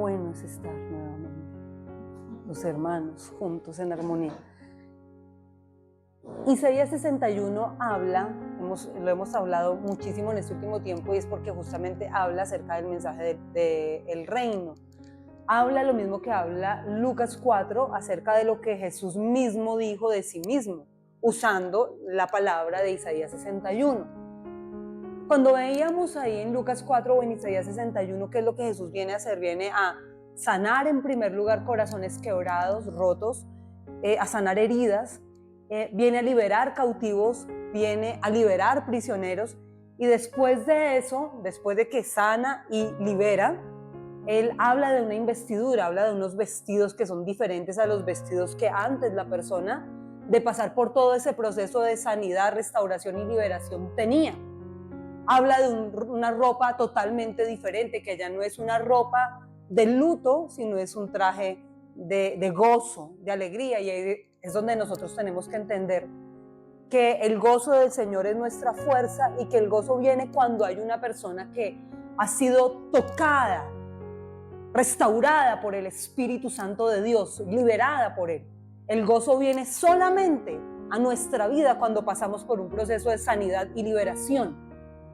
bueno es estar nuevamente, los hermanos juntos en armonía. Isaías 61 habla, lo hemos hablado muchísimo en este último tiempo, y es porque justamente habla acerca del mensaje del reino. Habla lo mismo que habla Lucas 4 acerca de lo que Jesús mismo dijo de sí mismo, usando la palabra de Isaías 61. Cuando veíamos ahí en Lucas 4 o en Isaías 61, ¿qué es lo que Jesús viene a hacer? Viene a sanar en primer lugar corazones quebrados, rotos, a sanar heridas, viene a liberar cautivos, viene a liberar prisioneros, y después de eso, después de que sana y libera, Él habla de una investidura, habla de unos vestidos que son diferentes a los vestidos que antes la persona, de pasar por todo ese proceso de sanidad, restauración y liberación, tenía. Habla de una ropa totalmente diferente, que ya no es una ropa de luto, sino es un traje de gozo, de alegría, y ahí es donde nosotros tenemos que entender que el gozo del Señor es nuestra fuerza, y que el gozo viene cuando hay una persona que ha sido tocada, restaurada por el Espíritu Santo de Dios, liberada por Él. El gozo viene solamente a nuestra vida cuando pasamos por un proceso de sanidad y liberación.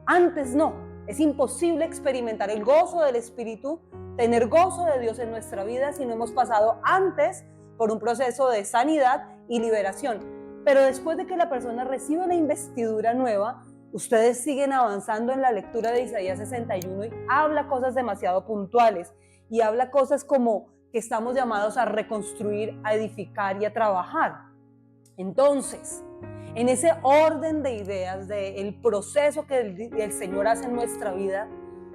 Antes no, es imposible experimentar el gozo del Espíritu, tener gozo de Dios en nuestra vida si no hemos pasado antes por un proceso de sanidad y liberación. Pero después de que la persona recibe una investidura nueva, ustedes siguen avanzando en la lectura de Isaías 61 y habla cosas demasiado puntuales, y habla cosas como que estamos llamados a reconstruir, a edificar y a trabajar. Entonces, en ese orden de ideas del proceso que el Señor hace en nuestra vida,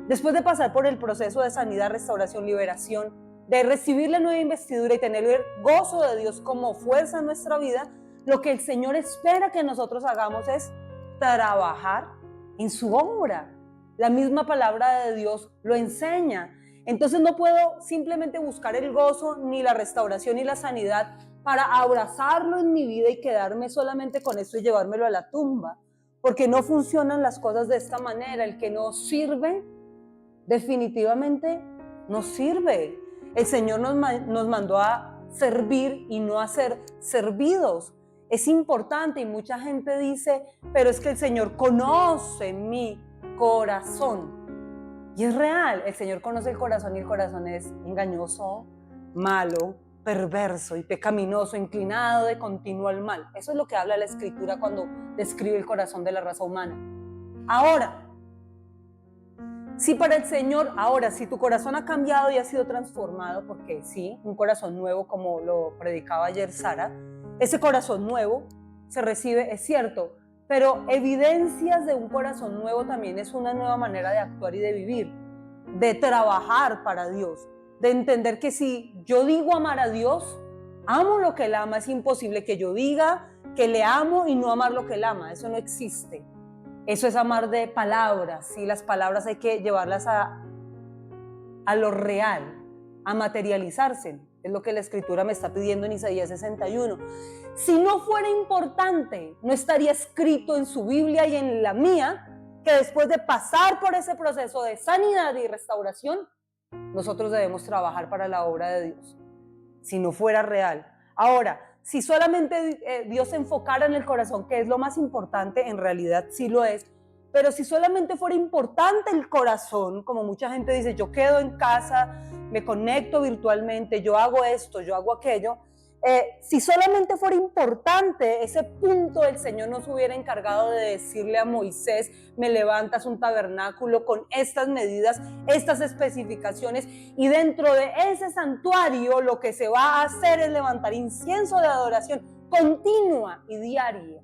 después de pasar por el proceso de sanidad, restauración, liberación, de recibir la nueva investidura y tener el gozo de Dios como fuerza en nuestra vida, lo que el Señor espera que nosotros hagamos es trabajar en su obra. La misma palabra de Dios lo enseña. Entonces no puedo simplemente buscar el gozo, ni la restauración, ni la sanidad para abrazarlo en mi vida y quedarme solamente con esto y llevármelo a la tumba, porque no funcionan las cosas de esta manera. El que no sirve, definitivamente no sirve. El Señor nos mandó a servir y no a ser servidos. Es importante, y mucha gente dice, pero es que el Señor conoce mi corazón. Y es real, el Señor conoce el corazón, y el corazón es engañoso, malo, perverso y pecaminoso, inclinado de continuo al mal. Eso es lo que habla la Escritura cuando describe el corazón de la raza humana. Ahora, si para el Señor, si tu corazón ha cambiado y ha sido transformado, porque sí, un corazón nuevo, como lo predicaba ayer Sara, ese corazón nuevo se recibe, es cierto, pero evidencias de un corazón nuevo también es una nueva manera de actuar y de vivir, de trabajar para Dios, de entender que si yo digo amar a Dios, amo lo que Él ama. Es imposible que yo diga que le amo y no amar lo que Él ama. Eso no existe. Eso es amar de palabras, y las palabras hay que llevarlas a lo real, a materializarse. Es lo que la Escritura me está pidiendo en Isaías 61. Si no fuera importante, no estaría escrito en su Biblia y en la mía que después de pasar por ese proceso de sanidad y restauración, nosotros debemos trabajar para la obra de Dios. Si no fuera real. Ahora, si solamente Dios se enfocara en el corazón, que es lo más importante, en realidad sí lo es, pero si solamente fuera importante el corazón, como mucha gente dice, yo quedo en casa, me conecto virtualmente, yo hago esto, yo hago aquello, si solamente fuera importante ese punto, el Señor no se hubiera encargado de decirle a Moisés, me levantas un tabernáculo con estas medidas, estas especificaciones, y dentro de ese santuario lo que se va a hacer es levantar incienso de adoración continua y diaria.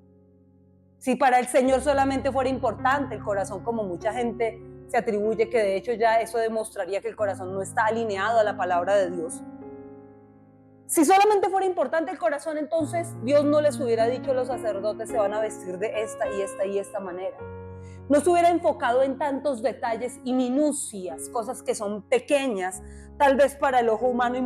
Si para el Señor solamente fuera importante el corazón, como mucha gente se atribuye, que de hecho ya eso demostraría que el corazón no está alineado a la palabra de Dios. Si solamente fuera importante el corazón, entonces Dios no les hubiera dicho, los sacerdotes se van a vestir de esta y esta y esta manera. No se hubiera enfocado en tantos detalles y minucias, cosas que son pequeñas, tal vez para el ojo humano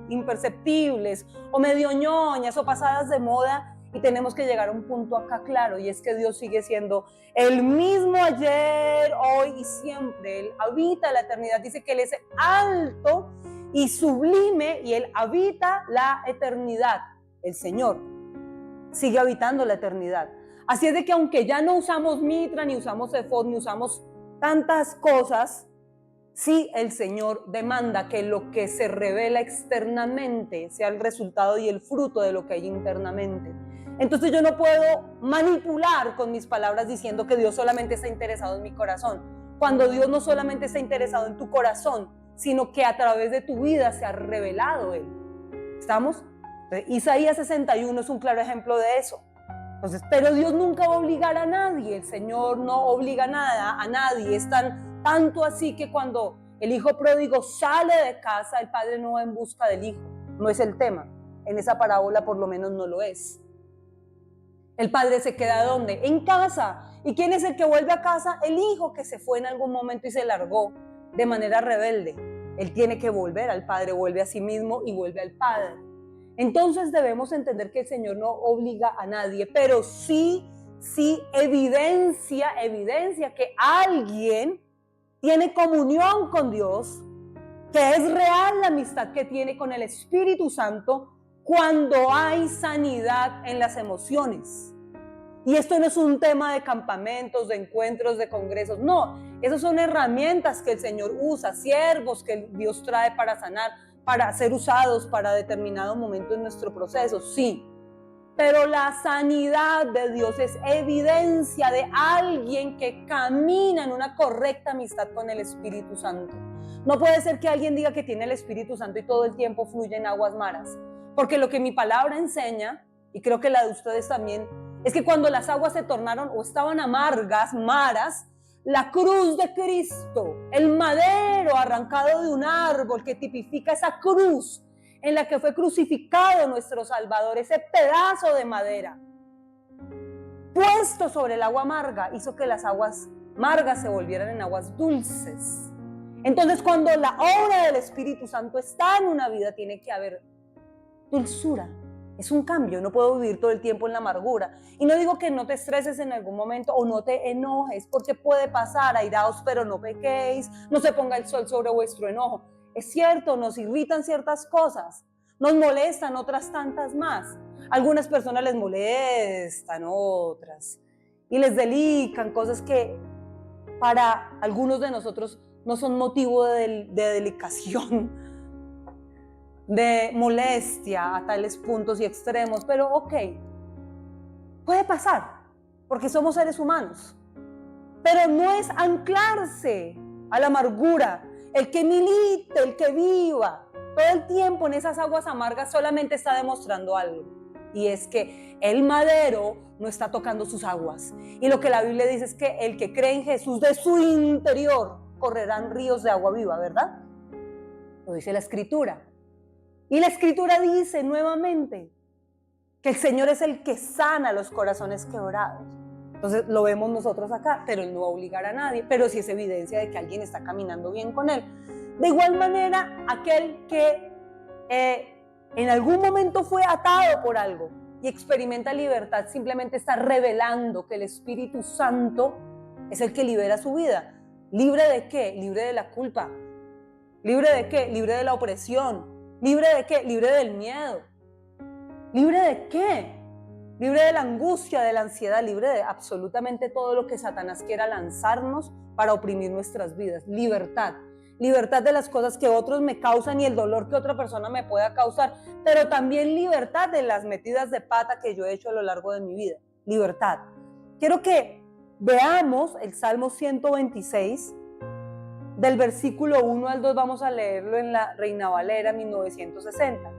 imperceptibles, o medio ñoñas, o pasadas de moda. Y tenemos que llegar a un punto acá claro, y es que Dios sigue siendo el mismo ayer, hoy y siempre. Él habita la eternidad. Dice que Él es alto y sublime, y Él habita la eternidad. El Señor sigue habitando la eternidad. Así es de que aunque ya no usamos mitra, ni usamos efod, ni usamos tantas cosas, sí el Señor demanda que lo que se revela externamente sea el resultado y el fruto de lo que hay internamente. Entonces yo no puedo manipular con mis palabras diciendo que Dios solamente está interesado en mi corazón, cuando Dios no solamente está interesado en tu corazón, sino que a través de tu vida se ha revelado Él. ¿Estamos? Isaías 61 es un claro ejemplo de eso. Entonces, pero Dios nunca va a obligar a nadie, el Señor no obliga nada a nadie. Es tanto así que cuando el hijo pródigo sale de casa, el padre no va en busca del hijo. No es el tema. En esa parábola por lo menos no lo es. El padre se queda ¿dónde? En casa. ¿Y quién es el que vuelve a casa? El hijo que se fue en algún momento y se largó de manera rebelde. Él tiene que volver al padre, vuelve a sí mismo y vuelve al padre. Entonces debemos entender que el Señor no obliga a nadie, pero sí evidencia que alguien tiene comunión con Dios, que es real la amistad que tiene con el Espíritu Santo cuando hay sanidad en las emociones. Y esto no es un tema de campamentos, de encuentros, de congresos, no, esas son herramientas que el Señor usa, siervos que Dios trae para sanar, para ser usados para determinado momento en nuestro proceso, sí. Pero la sanidad de Dios es evidencia de alguien que camina en una correcta amistad con el Espíritu Santo. No puede ser que alguien diga que tiene el Espíritu Santo y todo el tiempo fluye en aguas maras. Porque lo que mi palabra enseña, y creo que la de ustedes también, es que cuando las aguas se tornaron o estaban amargas, maras, la cruz de Cristo, el madero arrancado de un árbol que tipifica esa cruz en la que fue crucificado nuestro Salvador, ese pedazo de madera puesto sobre el agua amarga, hizo que las aguas amargas se volvieran en aguas dulces. Entonces, cuando la obra del Espíritu Santo está en una vida, tiene que haber dulzura. Es un cambio, no puedo vivir todo el tiempo en la amargura. Y no digo que no te estreses en algún momento o no te enojes, porque puede pasar, airaos pero no pequéis, no se ponga el sol sobre vuestro enojo. Es cierto, nos irritan ciertas cosas, nos molestan otras tantas más. Algunas personas les molestan otras y les delican cosas que para algunos de nosotros no son motivo de delicación, de molestia a tales puntos y extremos, pero ok, puede pasar, porque somos seres humanos, pero no es anclarse a la amargura. El que milite, el que viva todo el tiempo en esas aguas amargas solamente está demostrando algo, y es que el madero no está tocando sus aguas, y lo que la Biblia dice es que el que cree en Jesús, de su interior correrán ríos de agua viva, ¿verdad? Lo dice la Escritura. Y la Escritura dice nuevamente que el Señor es el que sana los corazones quebrados. Entonces lo vemos nosotros acá, pero Él no va a obligar a nadie, pero sí es evidencia de que alguien está caminando bien con Él. De igual manera, aquel que en algún momento fue atado por algo y experimenta libertad, simplemente está revelando que el Espíritu Santo es el que libera su vida. ¿Libre de qué? Libre de la culpa. ¿Libre de qué? Libre de la opresión. ¿Libre de qué? Libre del miedo. ¿Libre de qué? Libre de la angustia, de la ansiedad, libre de absolutamente todo lo que Satanás quiera lanzarnos para oprimir nuestras vidas. Libertad. Libertad de las cosas que otros me causan y el dolor que otra persona me pueda causar, pero también libertad de las metidas de pata que yo he hecho a lo largo de mi vida. Libertad. Quiero que veamos el Salmo 126, del versículo 1 al 2, vamos a leerlo en la Reina Valera 1960.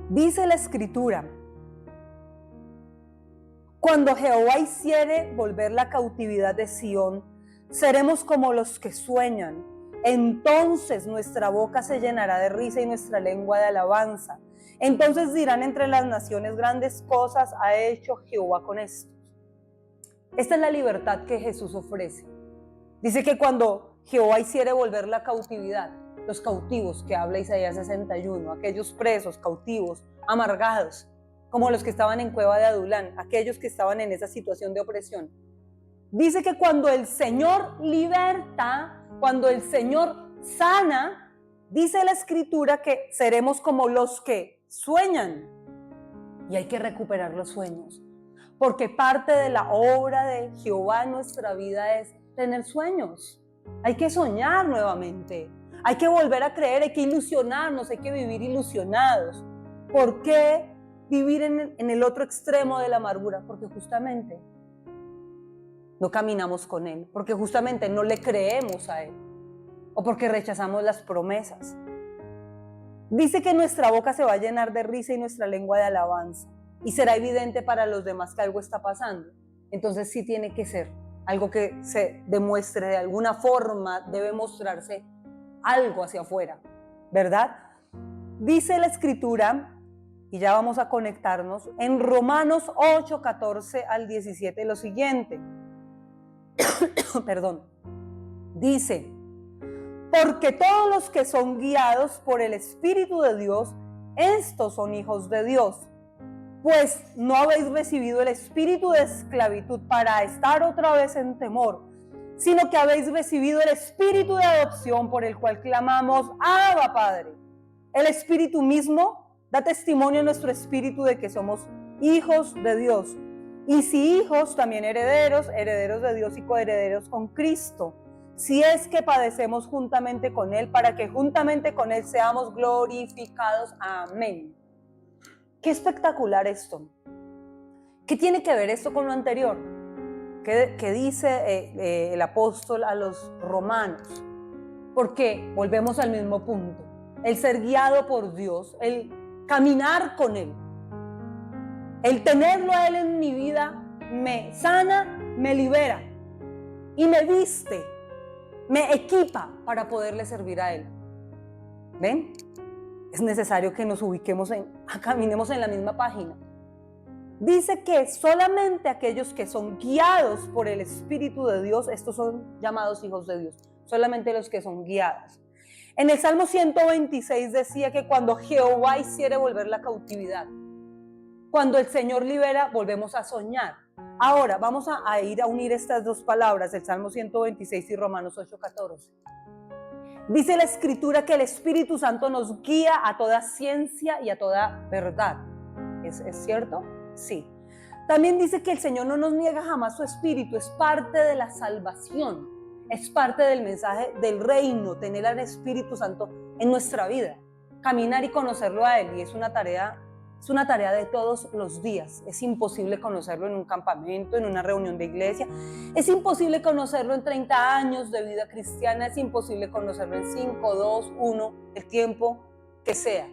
Dice la Escritura: cuando Jehová hiciere volver la cautividad de Sión, seremos como los que sueñan. Entonces nuestra boca se llenará de risa y nuestra lengua de alabanza. Entonces dirán entre las naciones: grandes cosas ha hecho Jehová con estos. Esta es la libertad que Jesús ofrece. Dice que cuando Jehová hiciere volver la cautividad, los cautivos que habla Isaías 61, aquellos presos, cautivos, amargados, como los que estaban en Cueva de Adulán, aquellos que estaban en esa situación de opresión. Dice que cuando el Señor liberta, cuando el Señor sana, dice la Escritura que seremos como los que sueñan. Y hay que recuperar los sueños, porque parte de la obra de Jehová en nuestra vida es tener sueños. Hay que soñar nuevamente, hay que volver a creer, hay que ilusionarnos, hay que vivir ilusionados. ¿Por qué vivir en el otro extremo de la amargura? Porque justamente no caminamos con Él, porque justamente no le creemos a Él, o porque rechazamos las promesas. Dice que nuestra boca se va a llenar de risa y nuestra lengua de alabanza, y será evidente para los demás que algo está pasando. Entonces sí tiene que ser algo que se demuestre de alguna forma, debe mostrarse algo hacia afuera, ¿verdad? Dice la Escritura, y ya vamos a conectarnos, en Romanos 8, 14 al 17 lo siguiente. Perdón. Dice: porque todos los que son guiados por el Espíritu de Dios, estos son hijos de Dios. Pues no habéis recibido el espíritu de esclavitud para estar otra vez en temor, sino que habéis recibido el espíritu de adopción por el cual clamamos: Abba, Padre. El Espíritu mismo da testimonio a nuestro espíritu de que somos hijos de Dios. Y si hijos, también herederos, herederos de Dios y coherederos con Cristo, si es que padecemos juntamente con Él, para que juntamente con Él seamos glorificados. Amén. Qué espectacular esto. ¿Qué tiene que ver esto con lo anterior? ¿Qué dice el apóstol a los romanos? Porque volvemos al mismo punto. El ser guiado por Dios, el caminar con Él, el tenerlo a Él en mi vida, me sana, me libera y me viste, me equipa para poderle servir a Él. ¿Ven? Es necesario que nos ubiquemos caminemos en la misma página. Dice que solamente aquellos que son guiados por el Espíritu de Dios, estos son llamados hijos de Dios, solamente los que son guiados. En el Salmo 126 decía que cuando Jehová hiciere volver la cautividad, cuando el Señor libera, volvemos a soñar. Ahora vamos a ir a unir estas dos palabras, el Salmo 126 y Romanos 8:14. Dice la Escritura que el Espíritu Santo nos guía a toda ciencia y a toda verdad. ¿Es cierto? Sí. También dice que el Señor no nos niega jamás su Espíritu, es parte de la salvación, es parte del mensaje del reino, tener al Espíritu Santo en nuestra vida, caminar y conocerlo a Él, y es una tarea de todos los días. Es imposible conocerlo en un campamento, en una reunión de iglesia. Es imposible conocerlo en 30 años de vida cristiana. Es imposible conocerlo en 5, 2, 1, el tiempo que sea.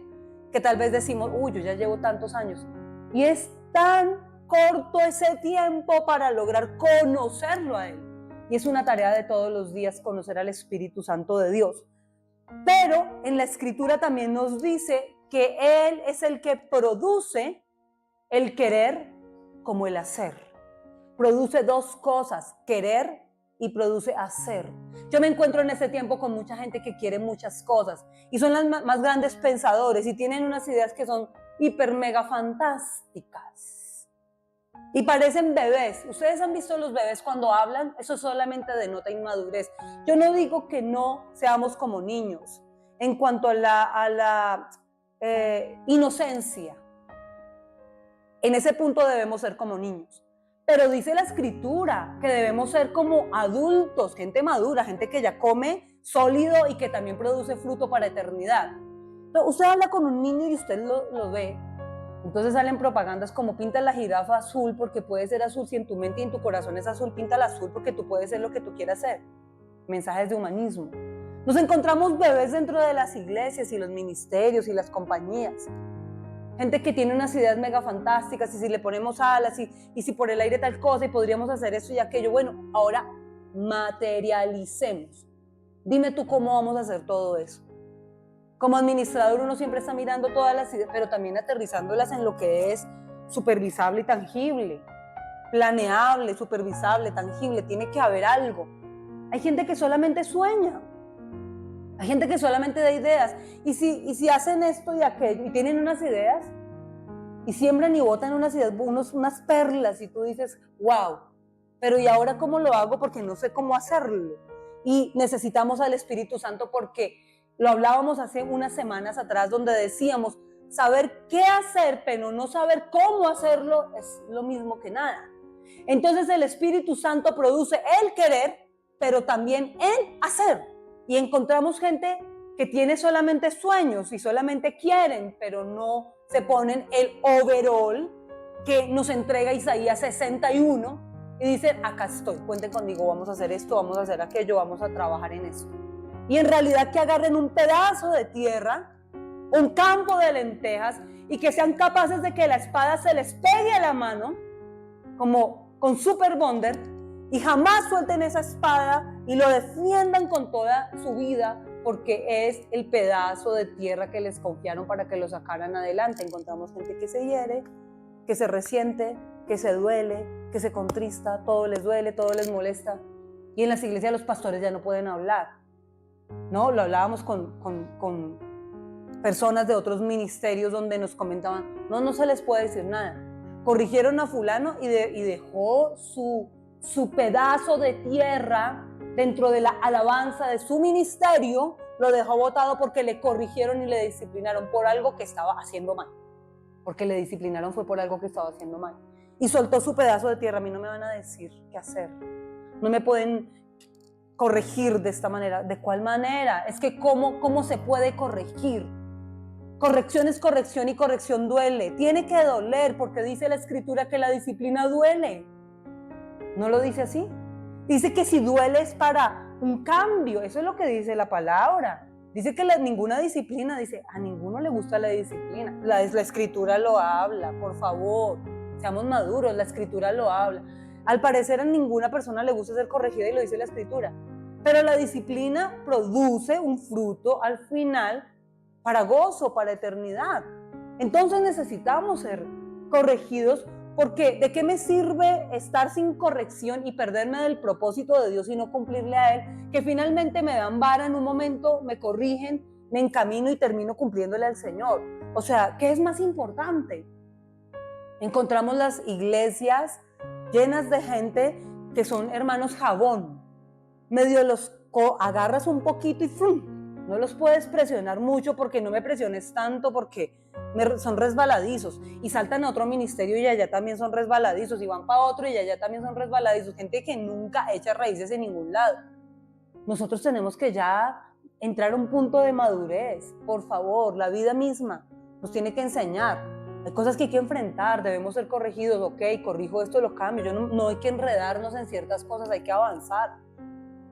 Que tal vez decimos, yo ya llevo tantos años. Y es tan corto ese tiempo para lograr conocerlo a Él. Y es una tarea de todos los días conocer al Espíritu Santo de Dios. Pero en la Escritura también nos dice que Él es el que produce el querer como el hacer. Produce dos cosas, querer y produce hacer. Yo me encuentro en este tiempo con mucha gente que quiere muchas cosas y son las más grandes pensadores y tienen unas ideas que son hiper mega fantásticas y parecen bebés. ¿Ustedes han visto los bebés cuando hablan? Eso solamente denota inmadurez. Yo no digo que no seamos como niños en cuanto a la inocencia. En ese punto debemos ser como niños. Pero dice la Escritura que debemos ser como adultos, gente madura, gente que ya come sólido y que también produce fruto para eternidad. Entonces, usted habla con un niño y usted lo ve. Entonces salen propagandas como pinta la jirafa azul porque puede ser azul. Si en tu mente y en tu corazón es azul, píntala azul porque tú puedes ser lo que tú quieras ser. Mensajes de humanismo. Nos encontramos bebés dentro de las iglesias y los ministerios y las compañías. Gente que tiene unas ideas mega fantásticas y si le ponemos alas y si por el aire tal cosa y podríamos hacer eso y aquello. Bueno, ahora materialicemos. Dime tú cómo vamos a hacer todo eso. Como administrador uno siempre está mirando todas las ideas, pero también aterrizándolas en lo que es supervisable y tangible. Planeable, supervisable, tangible. Tiene que haber algo. Hay gente que solamente sueña. Hay gente que solamente da ideas. Y si hacen esto y aquello y tienen unas ideas, y siembran y botan unas ideas, unas perlas, y tú dices, wow, pero ¿y ahora cómo lo hago? Porque no sé cómo hacerlo. Y necesitamos al Espíritu Santo, porque lo hablábamos hace unas semanas atrás, donde decíamos, saber qué hacer, pero no saber cómo hacerlo es lo mismo que nada. Entonces el Espíritu Santo produce el querer, pero también el hacer. Y encontramos gente que tiene solamente sueños y solamente quieren, pero no se ponen el overall que nos entrega Isaías 61 y dicen, acá estoy, cuenten conmigo, vamos a hacer esto, vamos a hacer aquello, vamos a trabajar en esto. Y en realidad que agarren un pedazo de tierra, un campo de lentejas, y que sean capaces de que la espada se les pegue a la mano, como con Super Bonder, y jamás suelten esa espada y lo defiendan con toda su vida, porque es el pedazo de tierra que les confiaron para que lo sacaran adelante. Encontramos gente que se hiere, que se resiente, que se duele, que se contrista, todo les duele, todo les molesta. Y en las iglesias los pastores ya no pueden hablar, ¿no? Lo hablábamos con personas de otros ministerios donde nos comentaban, no se les puede decir nada. Corrigieron a fulano y dejó su pedazo de tierra dentro de la alabanza de su ministerio, lo dejó botado porque le corrigieron y le disciplinaron por algo que estaba haciendo mal. Porque le disciplinaron fue por algo que estaba haciendo mal. Y soltó su pedazo de tierra. A mí no me van a decir qué hacer. No me pueden corregir de esta manera. ¿De cuál manera? Es que ¿cómo se puede corregir? Corrección es corrección y corrección duele. Tiene que doler porque dice la Escritura que la disciplina duele. ¿No lo dice así? Dice que si duele es para un cambio. Eso es lo que dice la palabra. Dice que ninguna disciplina, dice, a ninguno le gusta la disciplina. La Escritura lo habla, por favor. Seamos maduros, la Escritura lo habla. Al parecer a ninguna persona le gusta ser corregida y lo dice la Escritura. Pero la disciplina produce un fruto al final para gozo, para eternidad. Entonces necesitamos ser corregidos, porque ¿de qué me sirve estar sin corrección y perderme del propósito de Dios y no cumplirle a Él? Que finalmente me dan vara en un momento, me corrigen, me encamino y termino cumpliéndole al Señor. O sea, ¿qué es más importante? Encontramos las iglesias llenas de gente que son hermanos jabón. Medio los agarras un poquito y ¡fum! No los puedes presionar mucho, porque no me presiones tanto, porque son resbaladizos, y saltan a otro ministerio y allá también son resbaladizos, y van para otro y allá también son resbaladizos, gente que nunca echa raíces en ningún lado. Nosotros tenemos que ya entrar a un punto de madurez, por favor. La vida misma nos tiene que enseñar. Hay cosas que hay que enfrentar, debemos ser corregidos. Ok, corrijo esto, lo cambio. No hay que enredarnos en ciertas cosas, hay que avanzar,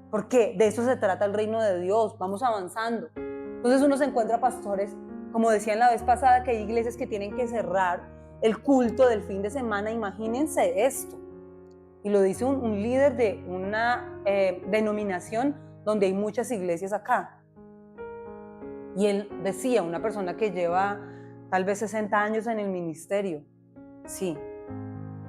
porque de eso se trata el reino de Dios. Vamos avanzando. Entonces uno se encuentra pastores, como decían la vez pasada, que hay iglesias que tienen que cerrar el culto del fin de semana. Imagínense esto. Y lo dice un líder de una denominación donde hay muchas iglesias acá. Y él decía, una persona que lleva tal vez 60 años en el ministerio, sí,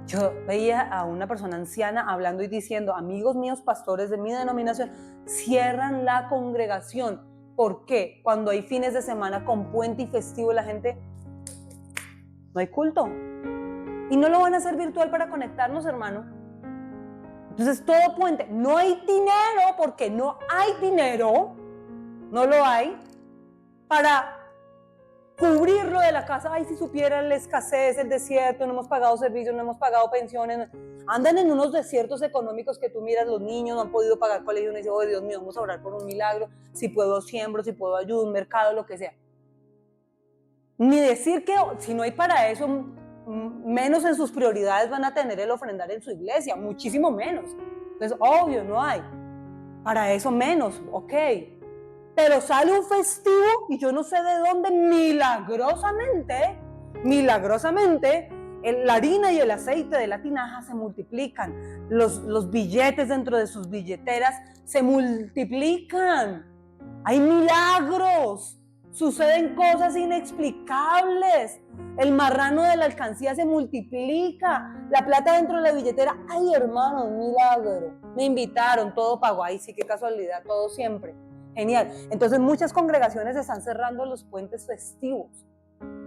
yo veía a una persona anciana hablando y diciendo, amigos míos pastores de mi denominación, cierran la congregación. ¿Por qué? Cuando hay fines de semana con puente y festivo, la gente, no hay culto. Y no lo van a hacer virtual para conectarnos, hermano. Entonces todo puente, no hay dinero, porque no hay dinero, no lo hay, para cubrirlo de la casa. Ay, si supieran la escasez, el desierto, no hemos pagado servicios, no hemos pagado pensiones, andan en unos desiertos económicos que tú miras, los niños no han podido pagar colegio, y uno dice, oh Dios mío, vamos a orar por un milagro, si puedo siembro, si puedo ayudo, un mercado, lo que sea. Ni decir que si no hay para eso, menos en sus prioridades van a tener el ofrendar en su iglesia, muchísimo menos. Entonces, obvio, no hay. Para eso menos, ok. Pero sale un festivo y yo no sé de dónde, milagrosamente, la harina y el aceite de la tinaja se multiplican. Los billetes dentro de sus billeteras se multiplican. Hay milagros. Suceden cosas inexplicables. El marrano de la alcancía se multiplica. La plata dentro de la billetera. Ay, hermano, un milagro. Me invitaron, todo pago. Ay, sí, qué casualidad, todo siempre. Genial. Entonces muchas congregaciones están cerrando los puentes festivos.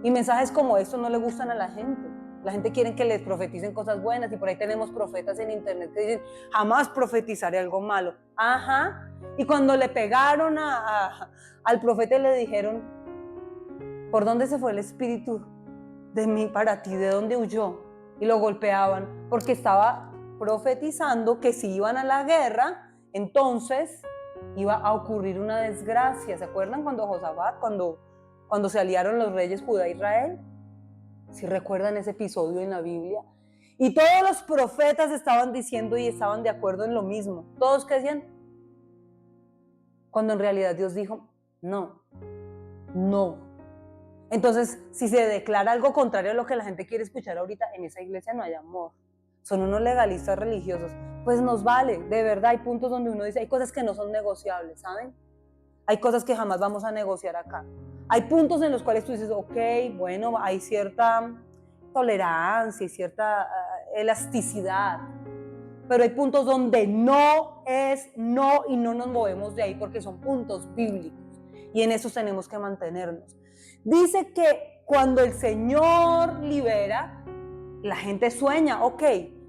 Y mensajes como estos no le gustan a la gente. La gente quiere que les profeticen cosas buenas y por ahí tenemos profetas en internet que dicen, jamás profetizaré algo malo. Ajá. Y cuando le pegaron al profeta le dijeron, ¿por dónde se fue el espíritu de mí para ti? ¿De dónde huyó? Y lo golpeaban porque estaba profetizando que si iban a la guerra, entonces iba a ocurrir una desgracia. ¿Se acuerdan cuando Josafat, cuando se aliaron los reyes Judá e Israel? Si recuerdan ese episodio en la Biblia. Y todos los profetas estaban diciendo y estaban de acuerdo en lo mismo. Todos que decían, cuando en realidad Dios dijo, no. Entonces, si se declara algo contrario a lo que la gente quiere escuchar ahorita, en esa iglesia no hay amor. Son unos legalistas religiosos. Pues nos vale, de verdad, hay puntos donde uno dice, hay cosas que no son negociables, ¿saben? Hay cosas que jamás vamos a negociar acá. Hay puntos en los cuales tú dices, ok, bueno, hay cierta tolerancia y cierta elasticidad, pero hay puntos donde no es no y no nos movemos de ahí porque son puntos bíblicos y en esos tenemos que mantenernos. Dice que cuando el Señor libera, la gente sueña, ok,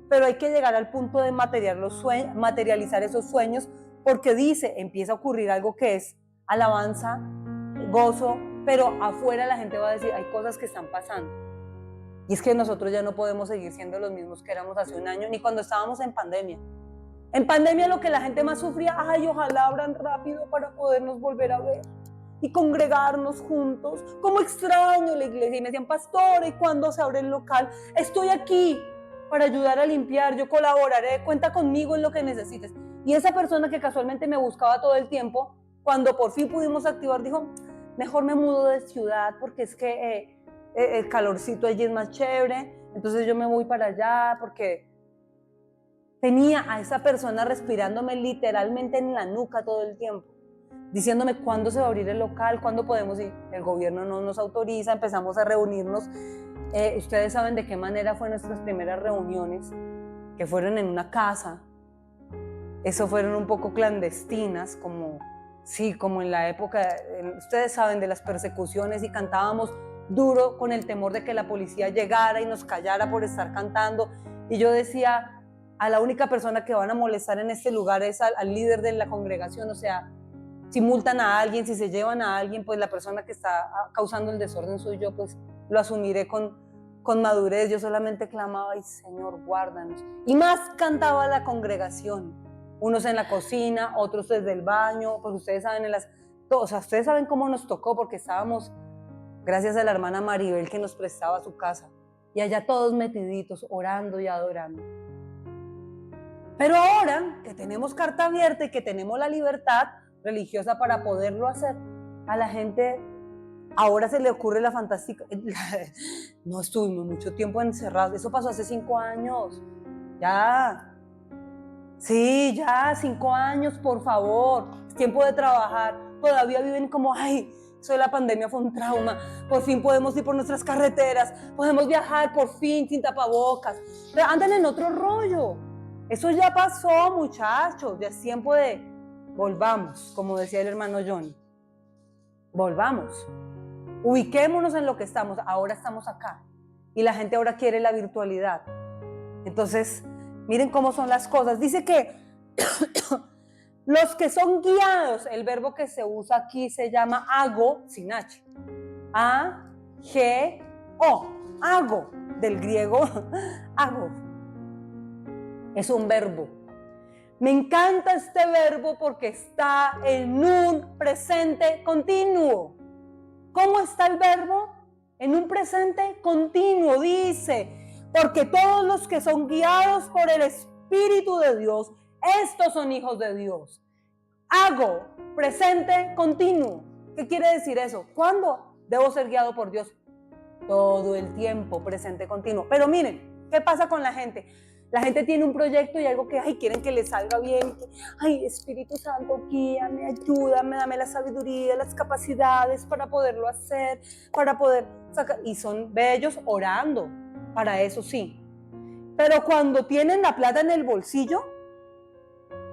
pero hay que llegar al punto de materializar esos sueños porque dice, empieza a ocurrir algo que es alabanza, gozo, pero afuera la gente va a decir, hay cosas que están pasando. Y es que nosotros ya no podemos seguir siendo los mismos que éramos hace un año, ni cuando estábamos en pandemia. En pandemia lo que la gente más sufría, ay, ojalá abran rápido para podernos volver a ver y congregarnos juntos. Como extraño la iglesia. Y me decían, pastor, ¿y cuándo se abre el local? Estoy aquí para ayudar a limpiar, yo colaboraré, cuenta conmigo en lo que necesites. Y esa persona que casualmente me buscaba todo el tiempo, cuando por fin pudimos activar, dijo, mejor me mudo de ciudad porque es que el calorcito allí es más chévere, entonces yo me voy para allá porque tenía a esa persona respirándome literalmente en la nuca todo el tiempo, diciéndome cuándo se va a abrir el local, cuándo podemos ir. El gobierno no nos autoriza, empezamos a reunirnos. Ustedes saben de qué manera fueron nuestras primeras reuniones, que fueron en una casa. Eso fueron un poco clandestinas, como en la época, ustedes saben, de las persecuciones, y cantábamos duro con el temor de que la policía llegara y nos callara por estar cantando. Y yo decía, a la única persona que van a molestar en este lugar es al líder de la congregación. O sea, si multan a alguien, si se llevan a alguien, pues la persona que está causando el desorden soy yo, pues lo asumiré con madurez. Yo solamente clamaba, ay Señor, guárdanos. Y más cantaba la congregación, unos en la cocina, otros desde el baño, pues ustedes saben, ustedes saben cómo nos tocó, porque estábamos, gracias a la hermana Maribel que nos prestaba su casa, y allá todos metiditos, orando y adorando. Pero ahora que tenemos carta abierta y que tenemos la libertad religiosa para poderlo hacer, a la gente ahora se le ocurre la fantástica. No estuvimos mucho tiempo encerrados, eso pasó hace 5 años, ya, sí, ya, 5 años, por favor, es tiempo de trabajar. Todavía viven como, ay, eso de la pandemia fue un trauma, por fin podemos ir por nuestras carreteras, podemos viajar por fin sin tapabocas, pero andan en otro rollo. Eso ya pasó, muchachos, ya es tiempo de volvamos, como decía el hermano John. Volvamos, ubiquémonos en lo que estamos. Ahora estamos acá y la gente ahora quiere la virtualidad. Entonces, miren cómo son las cosas. Dice que los que son guiados, el verbo que se usa aquí se llama ago, sin H. A-G-O, ago, del griego ago. Es un verbo. Me encanta este verbo porque está en un presente continuo. ¿Cómo está el verbo? En un presente continuo. Dice, porque todos los que son guiados por el Espíritu de Dios, estos son hijos de Dios. Hago, presente continuo. ¿Qué quiere decir eso? ¿Cuándo debo ser guiado por Dios? Todo el tiempo, presente continuo. Pero miren, ¿qué pasa con la gente? La gente tiene un proyecto y algo que, ay, quieren que les salga bien. Ay, Espíritu Santo, guíame, ayúdame, dame la sabiduría, las capacidades para poderlo hacer, para poder sacar. Y son bellos orando, para eso sí. Pero cuando tienen la plata en el bolsillo,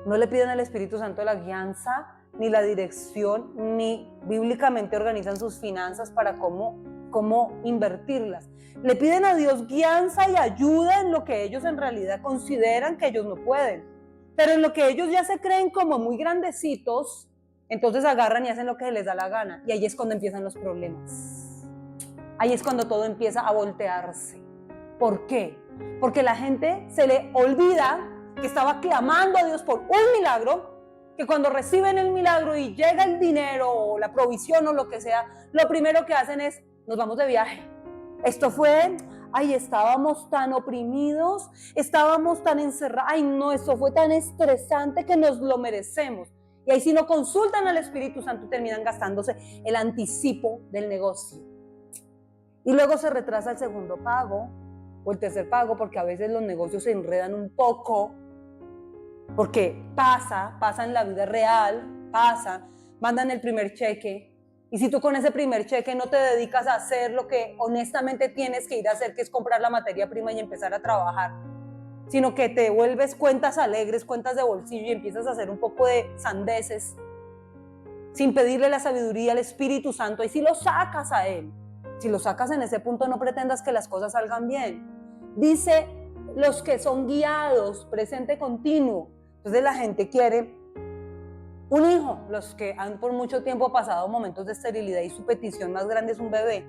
no le piden al Espíritu Santo la guianza, ni la dirección, ni bíblicamente organizan sus finanzas para cómo cómo invertirlas. Le piden a Dios guianza y ayuda en lo que ellos en realidad consideran que ellos no pueden. Pero en lo que ellos ya se creen como muy grandecitos, entonces agarran y hacen lo que les da la gana. Y ahí es cuando empiezan los problemas. Ahí es cuando todo empieza a voltearse. ¿Por qué? Porque la gente se le olvida que estaba clamando a Dios por un milagro, que cuando reciben el milagro y llega el dinero o la provisión o lo que sea, lo primero que hacen es, nos vamos de viaje. Esto fue, ay, estábamos tan oprimidos, estábamos tan encerrados, ay no, esto fue tan estresante que nos lo merecemos. Y ahí si no consultan al Espíritu Santo terminan gastándose el anticipo del negocio. Y luego se retrasa el segundo pago o el tercer pago, porque a veces los negocios se enredan un poco, porque pasa en la vida real, mandan el primer cheque, y si tú con ese primer cheque no te dedicas a hacer lo que honestamente tienes que ir a hacer, que es comprar la materia prima y empezar a trabajar, sino que te vuelves cuentas alegres, cuentas de bolsillo y empiezas a hacer un poco de sandeces, sin pedirle la sabiduría al Espíritu Santo, y si lo sacas a Él, si lo sacas en ese punto, no pretendas que las cosas salgan bien. Dice, los que son guiados, presente continuo. Entonces la gente quiere un hijo, los que han por mucho tiempo pasado momentos de esterilidad y su petición más grande es un bebé.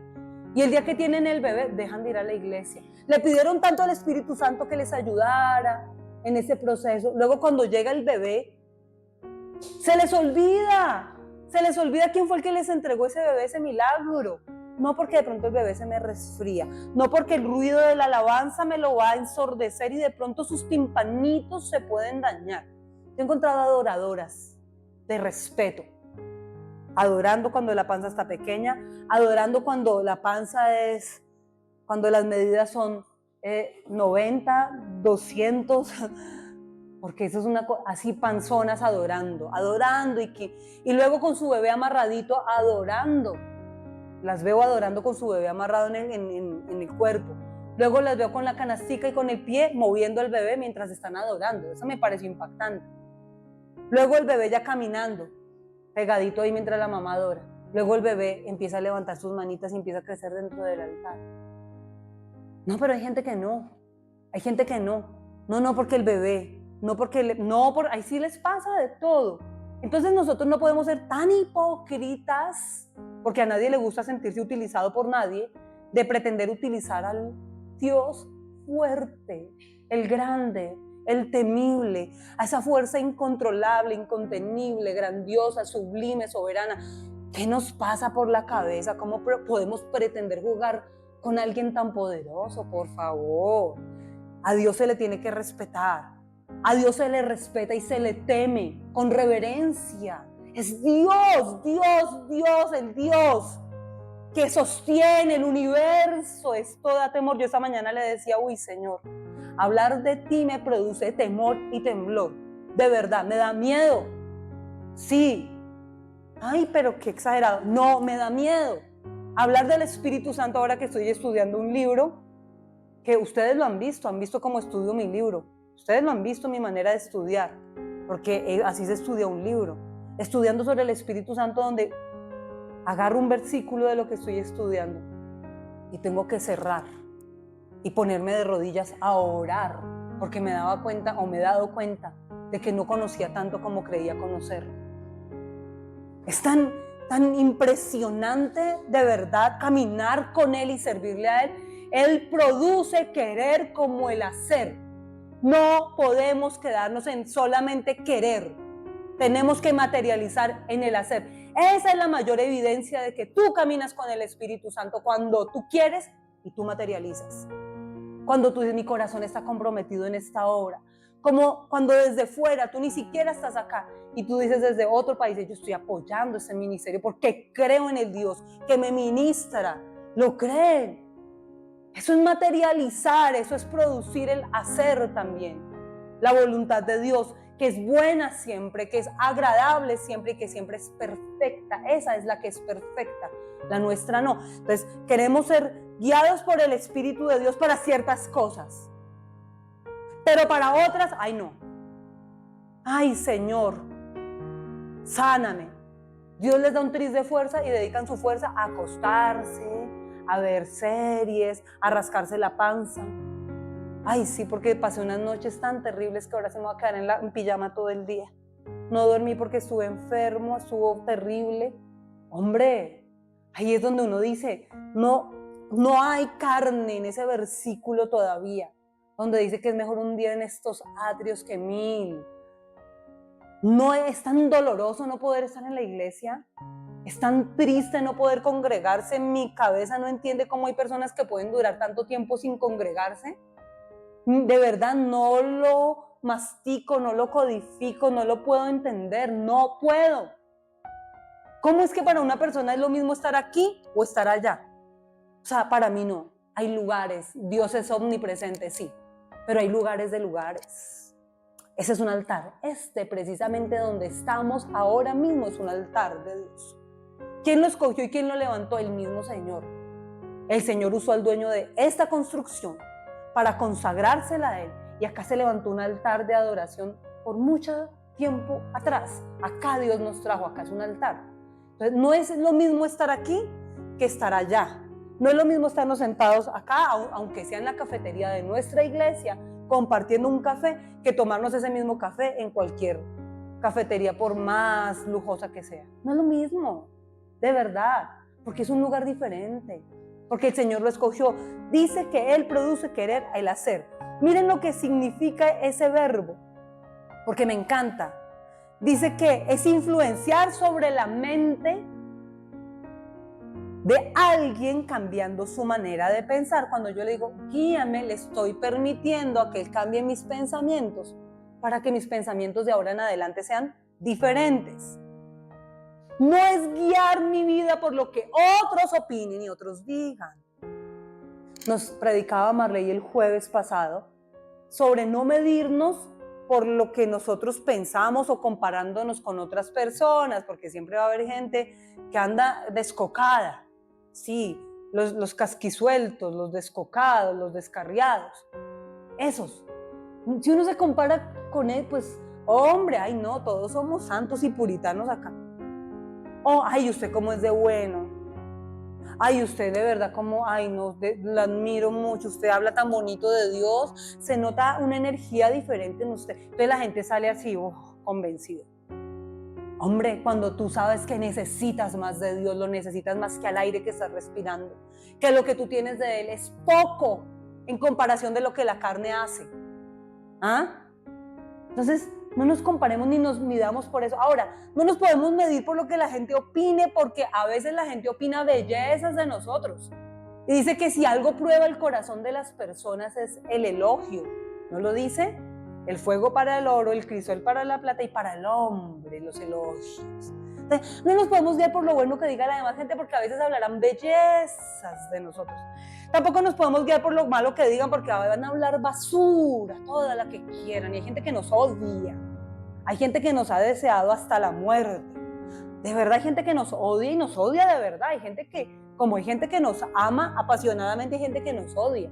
Y el día que tienen el bebé, dejan de ir a la iglesia. Le pidieron tanto al Espíritu Santo que les ayudara en ese proceso. Luego cuando llega el bebé, se les olvida quién fue el que les entregó ese bebé, ese milagro. No porque de pronto el bebé se me resfría, no porque el ruido de la alabanza me lo va a ensordecer y de pronto sus timpanitos se pueden dañar. Yo he encontrado adoradoras de respeto, adorando cuando la panza está pequeña, adorando cuando la panza es, cuando las medidas son 90, 200, porque eso es una cosa, así panzonas adorando y luego con su bebé amarradito adorando. Las veo adorando con su bebé amarrado en el cuerpo. Luego las veo con la canastica y con el pie moviendo al bebé mientras están adorando. Eso me pareció impactante. Luego el bebé ya caminando, pegadito ahí mientras la mamá adora. Luego el bebé empieza a levantar sus manitas y empieza a crecer dentro del altar. No, pero hay gente que no. Hay gente que no. No porque el bebé. Ahí sí les pasa de todo. Entonces nosotros no podemos ser tan hipócritas, porque a nadie le gusta sentirse utilizado por nadie, de pretender utilizar al Dios fuerte, el grande, el temible, a esa fuerza incontrolable, incontenible, grandiosa, sublime, soberana. ¿Qué nos pasa por la cabeza? ¿Cómo podemos pretender jugar con alguien tan poderoso? Por favor, a Dios se le tiene que respetar. A Dios se le respeta y se le teme con reverencia. Es Dios, el Dios que sostiene el universo. Esto da temor. Yo esta mañana le decía, uy, Señor, hablar de ti me produce temor y temblor. De verdad, me da miedo. Sí. Ay, pero qué exagerado. No, me da miedo. Hablar del Espíritu Santo ahora que estoy estudiando un libro, que ustedes lo han visto cómo estudio mi libro. Ustedes lo han visto, mi manera de estudiar, porque así se estudia un libro. Estudiando sobre el Espíritu Santo, donde agarro un versículo de lo que estoy estudiando y tengo que cerrar y ponerme de rodillas a orar, porque me he dado cuenta de que no conocía tanto como creía conocer. Es tan impresionante de verdad caminar con Él y servirle a Él. Él produce querer como el hacer. No podemos quedarnos en solamente querer. Tenemos que materializar en el hacer. Esa es la mayor evidencia de que tú caminas con el Espíritu Santo, cuando tú quieres y tú materializas. Cuando tú dices, mi corazón está comprometido en esta obra. Como cuando desde fuera tú ni siquiera estás acá y tú dices desde otro país, yo estoy apoyando ese ministerio porque creo en el Dios que me ministra. Lo creen. Eso es materializar, eso es producir el hacer también. La voluntad de Dios, que es buena siempre, que es agradable siempre y que siempre es perfecta. Esa es la que es perfecta, la nuestra no. Entonces, queremos ser guiados por el Espíritu de Dios para ciertas cosas, pero para otras, ay no. Ay, Señor, sáname. Dios les da un tris de fuerza y dedican su fuerza a acostarse, a ver series, a rascarse la panza. Ay, sí, porque pasé unas noches tan terribles que ahora se me va a quedar en pijama todo el día. No dormí porque estuve enfermo, estuvo terrible. Hombre, ahí es donde uno dice, no hay carne en ese versículo todavía, donde dice que es mejor un día en estos atrios que 1000. No es tan doloroso no poder estar en la iglesia. Es tan triste no poder congregarse. Mi cabeza no entiende cómo hay personas que pueden durar tanto tiempo sin congregarse. De verdad no lo mastico, no lo codifico, no lo puedo entender, no puedo. ¿Cómo es que para una persona es lo mismo estar aquí o estar allá? O sea, para mí no. Hay lugares, Dios es omnipresente, sí, pero hay lugares de lugares. Ese es un altar. Precisamente donde estamos ahora mismo, es un altar de Dios. ¿Quién lo escogió y quién lo levantó? El mismo Señor. El Señor usó al dueño de esta construcción para consagrársela a Él. Y acá se levantó un altar de adoración por mucho tiempo atrás. Acá Dios nos trajo, acá es un altar. Entonces, no es lo mismo estar aquí que estar allá. No es lo mismo estarnos sentados acá, aunque sea en la cafetería de nuestra iglesia, compartiendo un café, que tomarnos ese mismo café en cualquier cafetería, por más lujosa que sea. No es lo mismo, de verdad, porque es un lugar diferente, porque el Señor lo escogió. Dice que Él produce querer el hacer. Miren lo que significa ese verbo, porque me encanta. Dice que es influenciar sobre la mente de alguien cambiando su manera de pensar. Cuando yo le digo, guíame, le estoy permitiendo a que Él cambie mis pensamientos para que mis pensamientos de ahora en adelante sean diferentes. No es guiar mi vida por lo que otros opinen y otros digan. Nos predicaba Marley el jueves pasado sobre no medirnos por lo que nosotros pensamos o comparándonos con otras personas, porque siempre va a haber gente que anda descocada. Sí, los casquisueltos, los descocados, los descarriados. Esos. Si uno se compara con él, pues, hombre, ay no, todos somos santos y puritanos acá. Oh, ay, usted cómo es de bueno. Ay, usted de verdad como, ay no, la admiro mucho, usted habla tan bonito de Dios, se nota una energía diferente en usted. Entonces la gente sale así, convencido. Hombre, cuando tú sabes que necesitas más de Dios, lo necesitas más que al aire que estás respirando, que lo que tú tienes de Él es poco en comparación de lo que la carne hace. ¿Ah? Entonces, no nos comparemos ni nos midamos por eso. Ahora, no nos podemos medir por lo que la gente opine, porque a veces la gente opina bellezas de nosotros. Y dice que si algo prueba el corazón de las personas es el elogio. ¿No lo dice? El fuego para el oro, el crisol para la plata y para el hombre los elogios. Entonces, no nos podemos guiar por lo bueno que diga la demás gente, porque a veces hablarán bellezas de nosotros. Tampoco nos podemos guiar por lo malo que digan, porque van a hablar basura, toda la que quieran. Y hay gente que nos odia. Hay gente que nos ha deseado hasta la muerte. De verdad hay gente que nos odia y nos odia de verdad. Hay gente que, como hay gente que nos ama apasionadamente, hay gente que nos odia.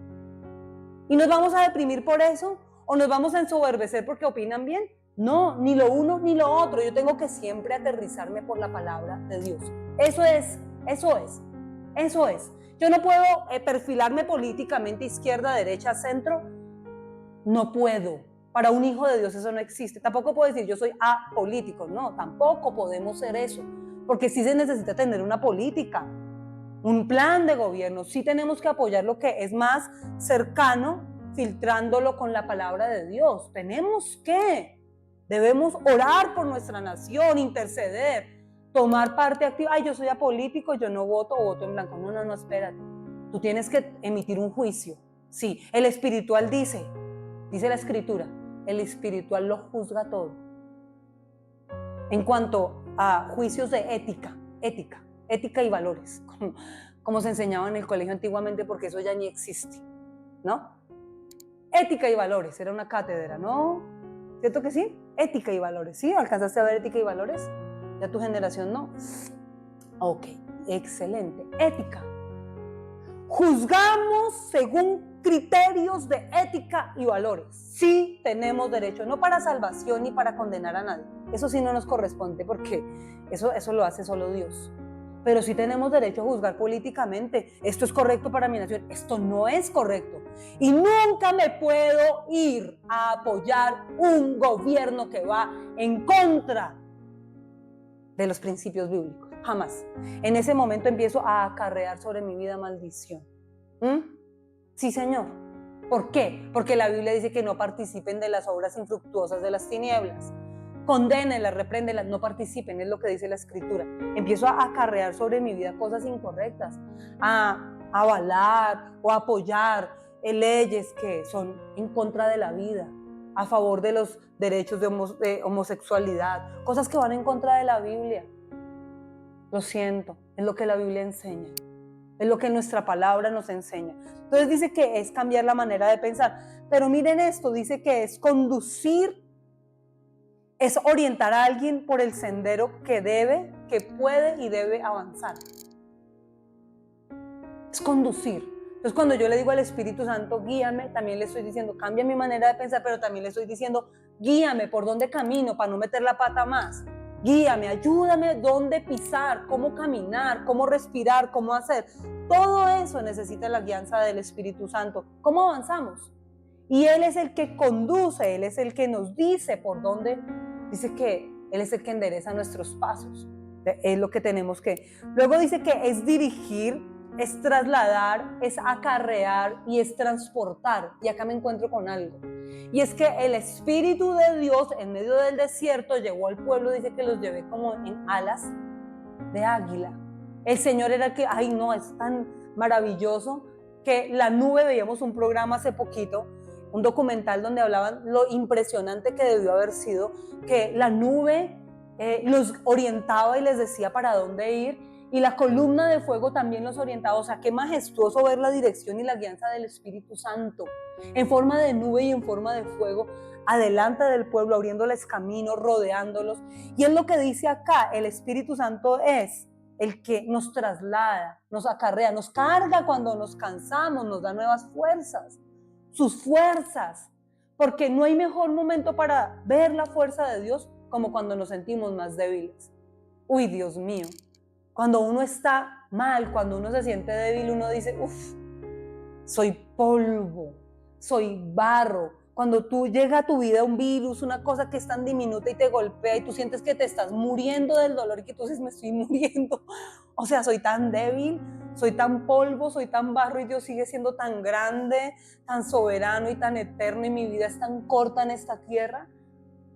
¿Y nos vamos a deprimir por eso? ¿O nos vamos a ensoberbecer porque opinan bien? No, ni lo uno ni lo otro. Yo tengo que siempre aterrizarme por la palabra de Dios. Eso es. Yo no puedo perfilarme políticamente izquierda, derecha, centro. No puedo. Para un hijo de Dios eso no existe. Tampoco puedo decir yo soy apolítico. No, tampoco podemos ser eso. Porque sí se necesita tener una política, un plan de gobierno. Sí tenemos que apoyar lo que es más cercano, filtrándolo con la palabra de Dios. Debemos orar por nuestra nación, interceder, tomar parte activa. Ay, yo soy apolítico, yo no voto o voto en blanco. No, espérate. Tú tienes que emitir un juicio. Sí, el espiritual dice la escritura, el espiritual lo juzga todo. En cuanto a juicios de ética y valores, como se enseñaba en el colegio antiguamente, porque eso ya ni existe, ¿no? Ética y valores, era una cátedra, ¿no? ¿Cierto que sí? Ética y valores, ¿sí? ¿Alcanzaste a ver ética y valores? ¿Ya tu generación no? Ok, excelente. Ética. Juzgamos según criterios de ética y valores. Sí tenemos derecho, no para salvación ni para condenar a nadie. Eso sí no nos corresponde, porque eso lo hace solo Dios. pero sí tenemos derecho a juzgar políticamente. Esto es correcto para mi nación, esto no es correcto. Y nunca me puedo ir a apoyar un gobierno que va en contra de los principios bíblicos, jamás. En ese momento empiezo a acarrear sobre mi vida maldición. Sí, Señor. ¿Por qué? Porque la Biblia dice que no participen de las obras infructuosas de las tinieblas. Condénenlas, repréndelas, no participen, es lo que dice la Escritura. Empiezo a acarrear sobre mi vida cosas incorrectas, a avalar o apoyar leyes que son en contra de la vida, a favor de los derechos de homosexualidad, cosas que van en contra de la Biblia. Lo siento, es lo que la Biblia enseña, es lo que nuestra palabra nos enseña. Entonces dice que es cambiar la manera de pensar, pero miren esto, dice que es conducir, es orientar a alguien por el sendero que debe, que puede y debe avanzar. Es conducir. Entonces cuando yo le digo al Espíritu Santo, guíame, también le estoy diciendo, cambia mi manera de pensar, pero también le estoy diciendo, guíame por dónde camino para no meter la pata más. Guíame, ayúdame dónde pisar, cómo caminar, cómo respirar, cómo hacer. Todo eso necesita la guianza del Espíritu Santo. ¿Cómo avanzamos? Y Él es el que conduce, Él es el que nos dice por dónde. Dice que Él es el que endereza nuestros pasos. Es lo que tenemos que. Luego dice que es dirigir, es trasladar, es acarrear y es transportar. Y acá me encuentro con algo. Y es que el Espíritu de Dios en medio del desierto llegó al pueblo, dice que los llevé como en alas de águila. El Señor era el que, ay no, es tan maravilloso que la nube, veíamos un programa hace poquito, un documental donde hablaban lo impresionante que debió haber sido, que la nube los orientaba y les decía para dónde ir, y la columna de fuego también los orientaba. O sea, qué majestuoso ver la dirección y la guianza del Espíritu Santo en forma de nube y en forma de fuego adelante del pueblo, abriéndoles camino, rodeándolos. Y es lo que dice acá, el Espíritu Santo es el que nos traslada, nos acarrea, nos carga cuando nos cansamos, nos da nuevas fuerzas, sus fuerzas, porque no hay mejor momento para ver la fuerza de Dios como cuando nos sentimos más débiles. Uy, Dios mío, cuando uno está mal, cuando uno se siente débil, uno dice, soy polvo, soy barro. Cuando tú llega a tu vida un virus, una cosa que es tan diminuta y te golpea y tú sientes que te estás muriendo del dolor y que tú dices, me estoy muriendo. O sea, soy tan débil, soy tan polvo, soy tan barro y Dios sigue siendo tan grande, tan soberano y tan eterno y mi vida es tan corta en esta tierra.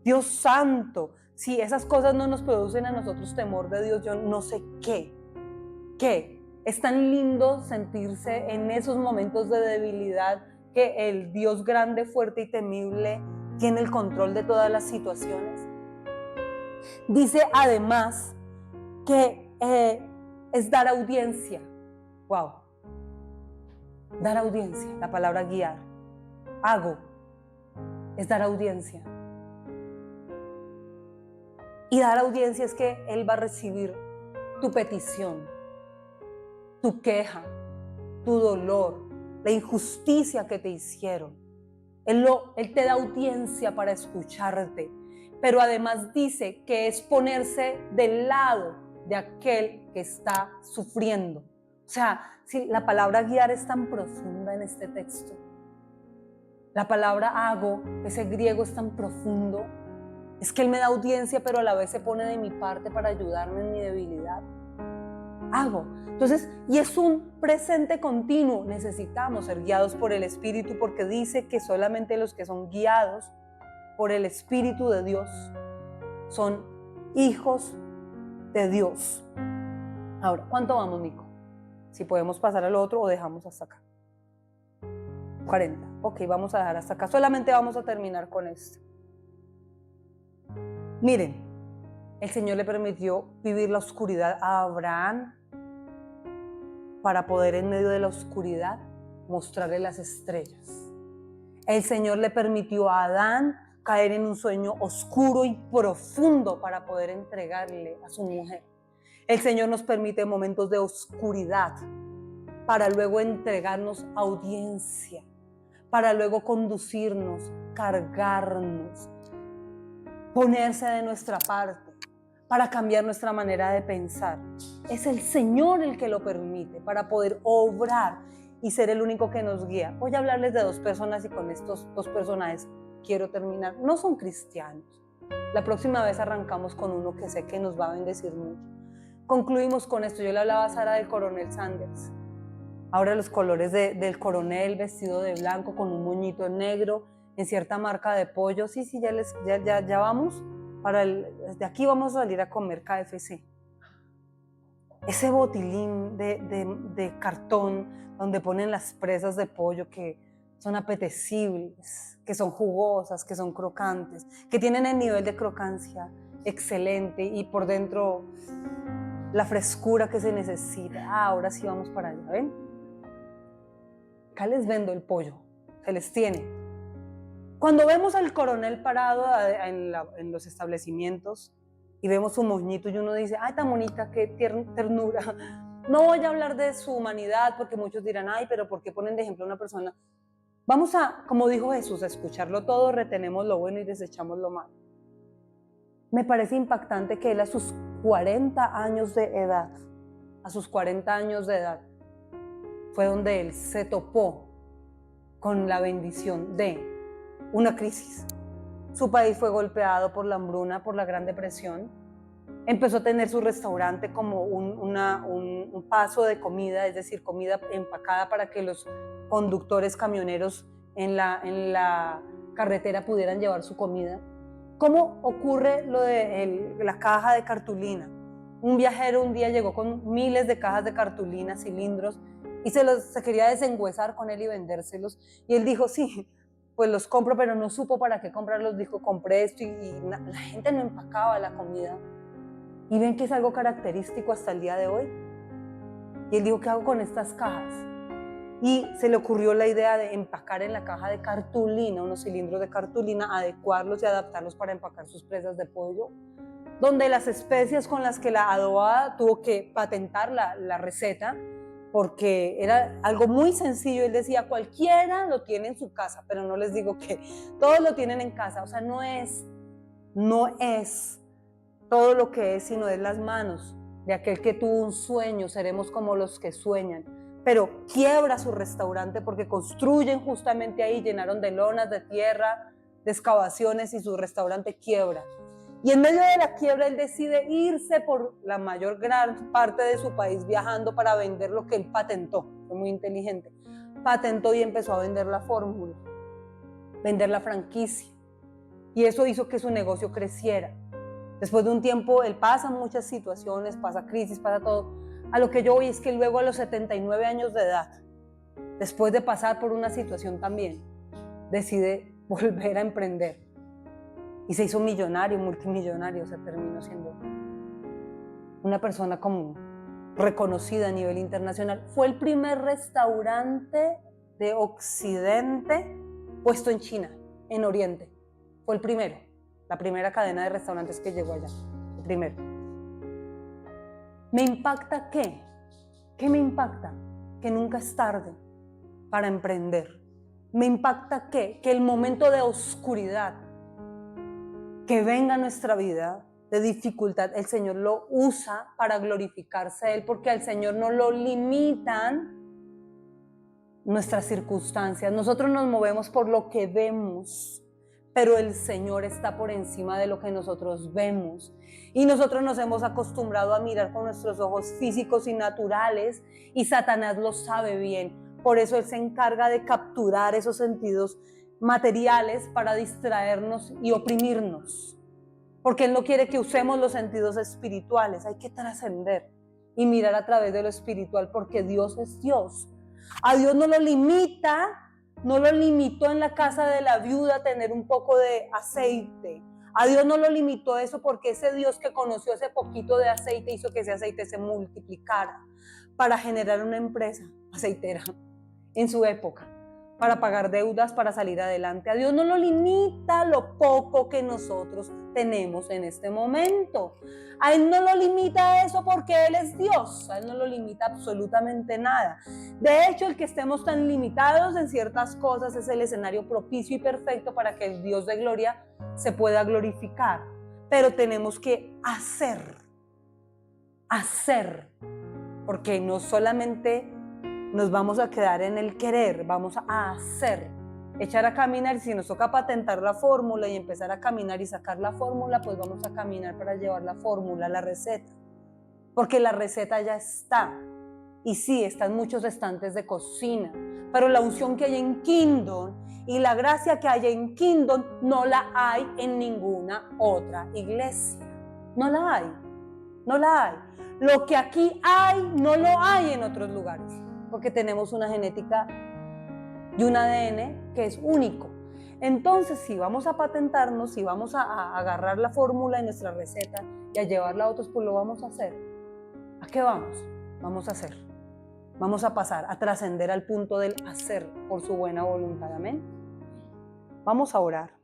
Dios santo, si esas cosas no nos producen a nosotros temor de Dios, yo no sé qué. Es tan lindo sentirse en esos momentos de debilidad que el Dios grande, fuerte y temible tiene el control de todas las situaciones. Dice además que es dar audiencia. Wow. Dar audiencia, la palabra guiar. Hago, es dar audiencia. Y dar audiencia es que Él va a recibir tu petición, tu queja, tu dolor, la injusticia que te hicieron. Él te da audiencia para escucharte, pero además dice que es ponerse del lado de aquel que está sufriendo. O sea, si la palabra guiar es tan profunda en este texto, la palabra hago, ese griego es tan profundo, es que Él me da audiencia, pero a la vez se pone de mi parte para ayudarme en mi debilidad. Hago. Entonces, y es un presente continuo. Necesitamos ser guiados por el Espíritu porque dice que solamente los que son guiados por el Espíritu de Dios son hijos de Dios. Ahora, ¿cuánto vamos, Nico? Si podemos pasar al otro o dejamos hasta acá. 40. Ok, vamos a dejar hasta acá. Solamente vamos a terminar con esto. Miren, el Señor le permitió vivir la oscuridad a Abraham para poder en medio de la oscuridad mostrarle las estrellas. El Señor le permitió a Adán caer en un sueño oscuro y profundo para poder entregarle a su mujer. El Señor nos permite momentos de oscuridad para luego entregarnos audiencia, para luego conducirnos, cargarnos, ponerse de nuestra parte, para cambiar nuestra manera de pensar. es el Señor el que lo permite para poder obrar y ser el único que nos guía. Voy a hablarles de dos personas y con estos dos personajes quiero terminar. No son cristianos. La próxima vez arrancamos con uno que sé que nos va a bendecir mucho. Concluimos con esto. Yo le hablaba a Sara del coronel Sanders. Ahora los colores del coronel, vestido de blanco con un moñito negro, en cierta marca de pollo. Sí, ya vamos. De aquí vamos a salir a comer KFC. Ese botilín de cartón donde ponen las presas de pollo que son apetecibles, que son jugosas, que son crocantes, que tienen el nivel de crocancia excelente y por dentro la frescura que se necesita. Ahora sí vamos para allá, ¿ven? Acá les vendo el pollo, se les tiene. Cuando vemos al coronel parado en los establecimientos y vemos su moñito y uno dice, ay, tan bonita, qué ternura. No voy a hablar de su humanidad porque muchos dirán, ay, pero ¿por qué ponen de ejemplo a una persona? Vamos a, como dijo Jesús, a escucharlo todo, retenemos lo bueno y desechamos lo malo. Me parece impactante que él a sus 40 años de edad, fue donde él se topó con la bendición de una crisis. Su país fue golpeado por la hambruna, por la Gran Depresión. Empezó a tener su restaurante como un paso de comida, es decir, comida empacada para que los conductores camioneros en la carretera pudieran llevar su comida. ¿Cómo ocurre lo de la caja de cartulina? Un viajero un día llegó con miles de cajas de cartulina, cilindros, y se quería desengüesar con él y vendérselos. Y él dijo, sí, pues los compro, pero no supo para qué comprarlos. Dijo, compré esto y la gente no empacaba la comida. Y ven que es algo característico hasta el día de hoy. Y él dijo, ¿qué hago con estas cajas? Y se le ocurrió la idea de empacar en la caja de cartulina, unos cilindros de cartulina, adecuarlos y adaptarlos para empacar sus presas de pollo, donde las especias con las que la adobaba tuvo que patentar la receta, porque era algo muy sencillo. Él decía, cualquiera lo tiene en su casa, pero no les digo que todos lo tienen en casa. O sea, no es todo lo que es, sino es las manos de aquel que tuvo un sueño. Seremos como los que sueñan. Pero quiebra su restaurante porque construyen justamente ahí, llenaron de lonas, de tierra, de excavaciones, y su restaurante quiebra. Y en medio de la quiebra él decide irse por la gran parte de su país viajando para vender lo que él patentó. Fue muy inteligente. Patentó y empezó a vender la fórmula, vender la franquicia. Y eso hizo que su negocio creciera. Después de un tiempo, él pasa muchas situaciones, pasa crisis, pasa todo. A lo que yo voy es que luego a los 79 años de edad, después de pasar por una situación también, decide volver a emprender. Y se hizo millonario, multimillonario, se terminó siendo una persona como reconocida a nivel internacional. Fue el primer restaurante de Occidente puesto en China, en Oriente. Fue el primero, la primera cadena de restaurantes que llegó allá, el primero. ¿Me impacta qué? ¿Qué me impacta? Que nunca es tarde para emprender. ¿Me impacta qué? Que el momento de oscuridad que venga a nuestra vida, de dificultad, el Señor lo usa para glorificarse a Él, porque al Señor no lo limitan nuestras circunstancias. Nosotros nos movemos por lo que vemos, pero el Señor está por encima de lo que nosotros vemos. Y nosotros nos hemos acostumbrado a mirar con nuestros ojos físicos y naturales, y Satanás lo sabe bien. Por eso él se encarga de capturar esos sentidos materiales para distraernos y oprimirnos, porque él no quiere que usemos los sentidos espirituales. Hay que trascender y mirar a través de lo espiritual, porque Dios es Dios. A Dios no lo limita, no lo limitó en la casa de la viuda a tener un poco de aceite. A Dios no lo limitó eso, porque ese Dios que conoció ese poquito de aceite hizo que ese aceite se multiplicara para generar una empresa aceitera en su época, para pagar deudas, para salir adelante. A Dios no lo limita lo poco que nosotros tenemos en este momento. A Él no lo limita eso, porque Él es Dios. A Él no lo limita absolutamente nada. De hecho, el que estemos tan limitados en ciertas cosas es el escenario propicio y perfecto para que el Dios de gloria se pueda glorificar. Pero tenemos que hacer hacer, porque no solamente nos vamos a quedar en el querer, vamos a hacer, echar a caminar. Y si nos toca patentar la fórmula y empezar a caminar y sacar la fórmula, pues vamos a caminar para llevar la fórmula, la receta, porque la receta ya está. Y sí, están muchos estantes de cocina, pero la unción que hay en Kingdom y la gracia que hay en Kingdom no la hay en ninguna otra iglesia. No la hay, no la hay. Lo que aquí hay no lo hay en otros lugares, porque tenemos una genética y un ADN que es único. Entonces, si vamos a patentarnos, si vamos a agarrar la fórmula de nuestra receta y a llevarla a otros, pues lo vamos a hacer. ¿A qué vamos? Vamos a hacer. Vamos a pasar a trascender al punto del hacer por su buena voluntad. Amén. Vamos a orar.